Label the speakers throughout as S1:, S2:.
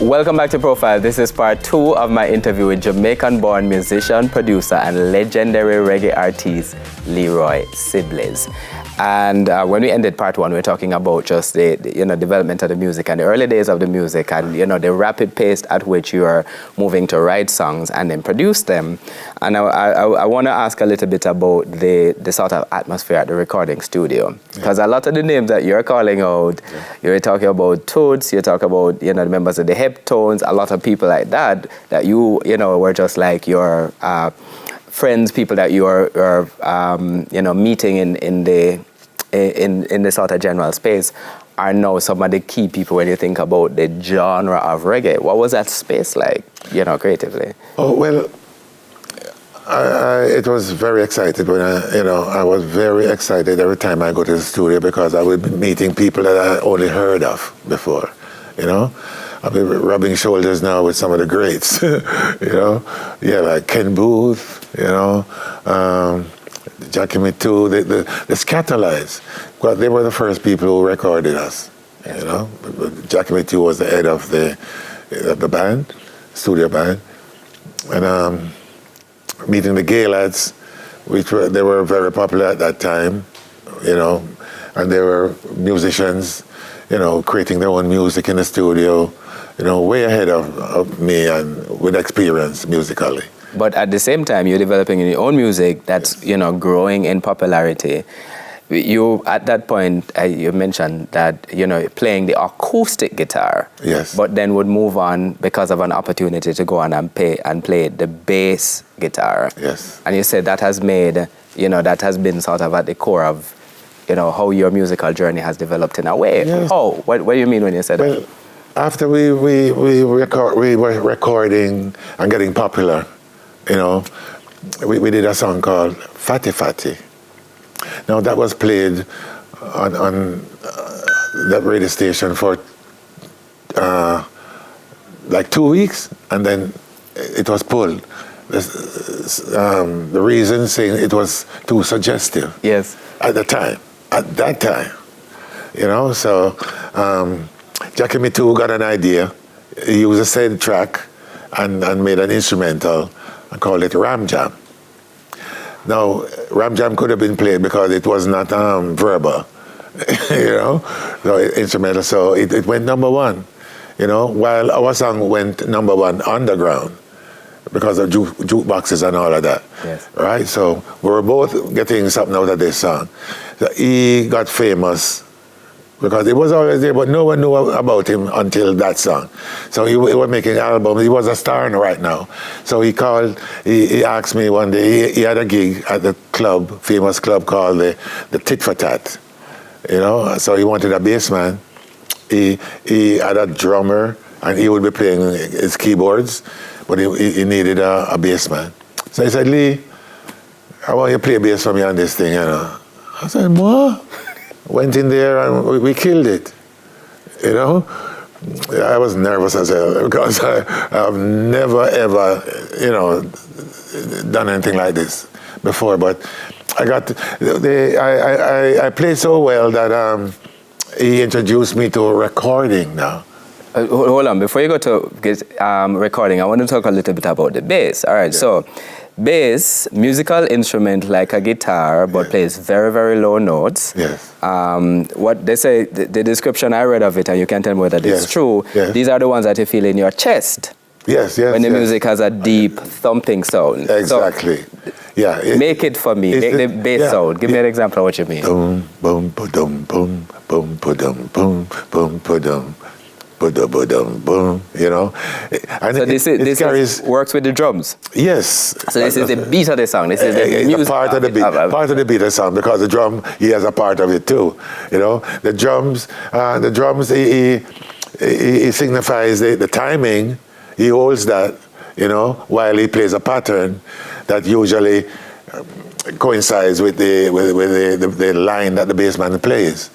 S1: Welcome back to Profile. This is part 2 of my interview with Jamaican-born musician, producer, and legendary reggae artist, Leroy Sibbles. And when we ended part 1, we were talking about just the development of the music and the early days of the music and, the rapid pace at which you are moving to write songs and then produce them. And I want to ask a little bit about the sort of atmosphere at the recording studio. Because a lot of the names that you're calling out, you're talking about Toots, you talk about, the members of the Heptones, a lot of people like that you were just like your friends, people that you are meeting in the sort of general space are now some of the key people when you think about the genre of reggae. What was that space like, creatively?
S2: Oh, well, it was very excited when I was very excited every time I go to the studio because I would be meeting people that I only heard of before, I'll be rubbing shoulders now with some of the greats, like Ken Booth, Jackie Mitu, the Scatterlights. Well, they were the first people who recorded us, Jackie Mitu was the head of the band, studio band. And meeting the gay lads, they were very popular at that time, and they were musicians, creating their own music in the studio, way ahead of me and with experience musically.
S1: But at the same time, you're developing your own music that's, growing in popularity. You, at that point, you mentioned that, playing the acoustic guitar.
S2: Yes.
S1: But then would move on because of an opportunity to go on and play the bass guitar.
S2: Yes.
S1: And you said that has made, that has been sort of at the core of, how your musical journey has developed in a way.
S2: Yes.
S1: Oh, what do you mean when you said that?
S2: Well, after we were recording and getting popular, we did a song called Fatty Fatty. Now that was played on that radio station for like 2 weeks, and then it was pulled. The reason saying it was too suggestive.
S1: Yes.
S2: At that time. So Jackie Mitu got an idea. He used a said track and made an instrumental and called it Ram Jam. Now, Ram Jam could have been played because it was not verbal, so instrumental. So it went number 1, while our song went number 1 underground because of jukeboxes and all of that.
S1: Yes.
S2: Right? So we were both getting something out of this song. So he got famous because it was always there, but no one knew about him until that song. So he was making albums. He was a star right now. So he asked me one day, he had a gig at the club, famous club called the Tit for Tat. So he wanted a bass man. He had a drummer, and he would be playing his keyboards, but he needed a bass man. So he said, Lee, I want you to play bass for me on this thing, I said, what? Went in there and we killed it, I was nervous as hell because I've never ever, done anything like this before. But I played so well that he introduced me to recording now.
S1: Hold on, before you go to get recording, I want to talk a little bit about the bass. All right, so bass, musical instrument like a guitar, but plays very, very low notes.
S2: Yes.
S1: What they say, the description I read of it, and you can tell me whether it's true, these are the ones that you feel in your chest.
S2: Yes.
S1: When the music has a deep thumping sound.
S2: Exactly.
S1: So, make it for me. Make the bass sound. Give me an example of what you mean.
S2: Boom, boom, boom, boom, boom, boom, boom, boom, boom. Boom, boom, And
S1: so this works with the drums?
S2: Yes.
S1: So this is the beat of the song. This is the music
S2: part of the beat. Part of the beat of the song, because the drum, he has a part of it too. The drums, he signifies the timing. He holds that, while he plays a pattern that usually coincides with the line that the bassman plays.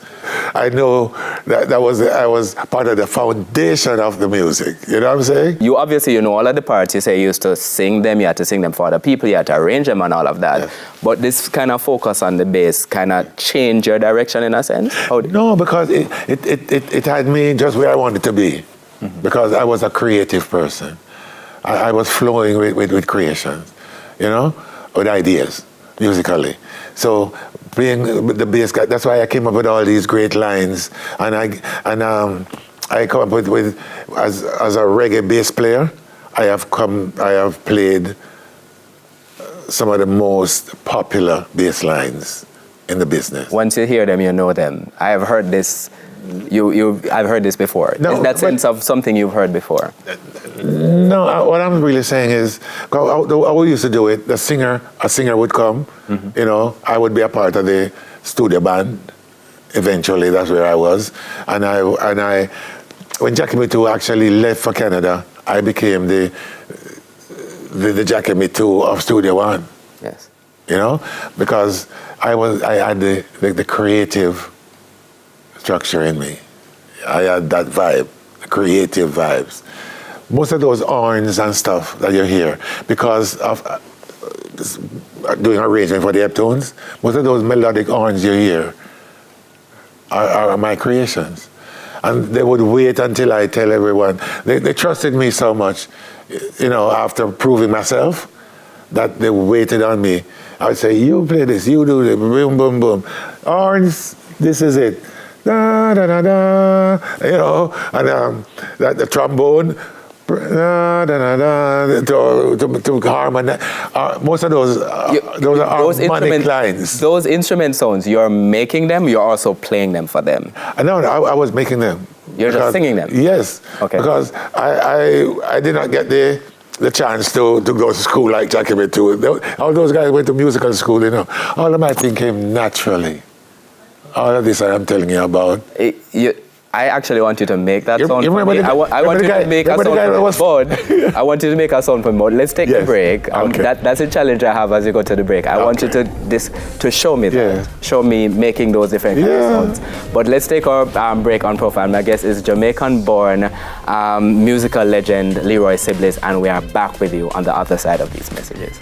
S2: I know that I was part of the foundation of the music. You know what I'm saying?
S1: You obviously, all of the parts. You say you used to sing them, you had to sing them for other people, you had to arrange them and all of that.
S2: Yes.
S1: But this kind of focus on the bass kind of changed your direction in a sense?
S2: No, because it had me just where I wanted to be. because I was a creative person. I was flowing with creations, you know, with ideas musically. So playing the bass guy, that's why I came up with all these great lines. And I come up with as a reggae bass player, I have played some of the most popular bass lines in the business.
S1: Once you hear them, you know them. I have heard this. I've heard this before.
S2: No,
S1: in that sense of something you've heard before.
S2: No, what I'm really saying is, how we used to do it, a singer would come, you know, I would be a part of the studio band. Eventually, that's where I was. And when Jackie Me2 actually left for Canada, I became the Jackie Me2 of Studio One.
S1: Yes.
S2: You know, because I had the creative structure in me. I had that vibe, the creative vibes. Most of those horns and stuff that you hear, because of doing arrangement for the Heptones, most of those melodic horns you hear are my creations. And they would wait until I tell everyone. They trusted me so much, you know, after proving myself, that they waited on me. I would say, you play this, you do this, boom, boom, boom. Horns, this is it. Da, da, da, da, you know, and the trombone, da, da, da, to harmonize. Most of those are harmonic lines.
S1: Those instrument sounds, you're making them, you're also playing them for them.
S2: No, I was making them.
S1: You're just singing them?
S2: Yes.
S1: Okay.
S2: Because I did not get the chance to go to school like Jackie Me2. All those guys went to musical school, you know. All of my thing came naturally. All of this I'm telling you about.
S1: I actually want you to make that sound
S2: you
S1: for me. I want you to make a sound for me. I want you to make a sound for me. Let's take the break.
S2: Okay.
S1: That's a challenge I have as you go to the break. I want you to show me that. Show me making those different kind of sounds. But let's take our break on Profile. My guest is Jamaican-born musical legend Leroy Sibbles, and we are back with you on the other side of these messages.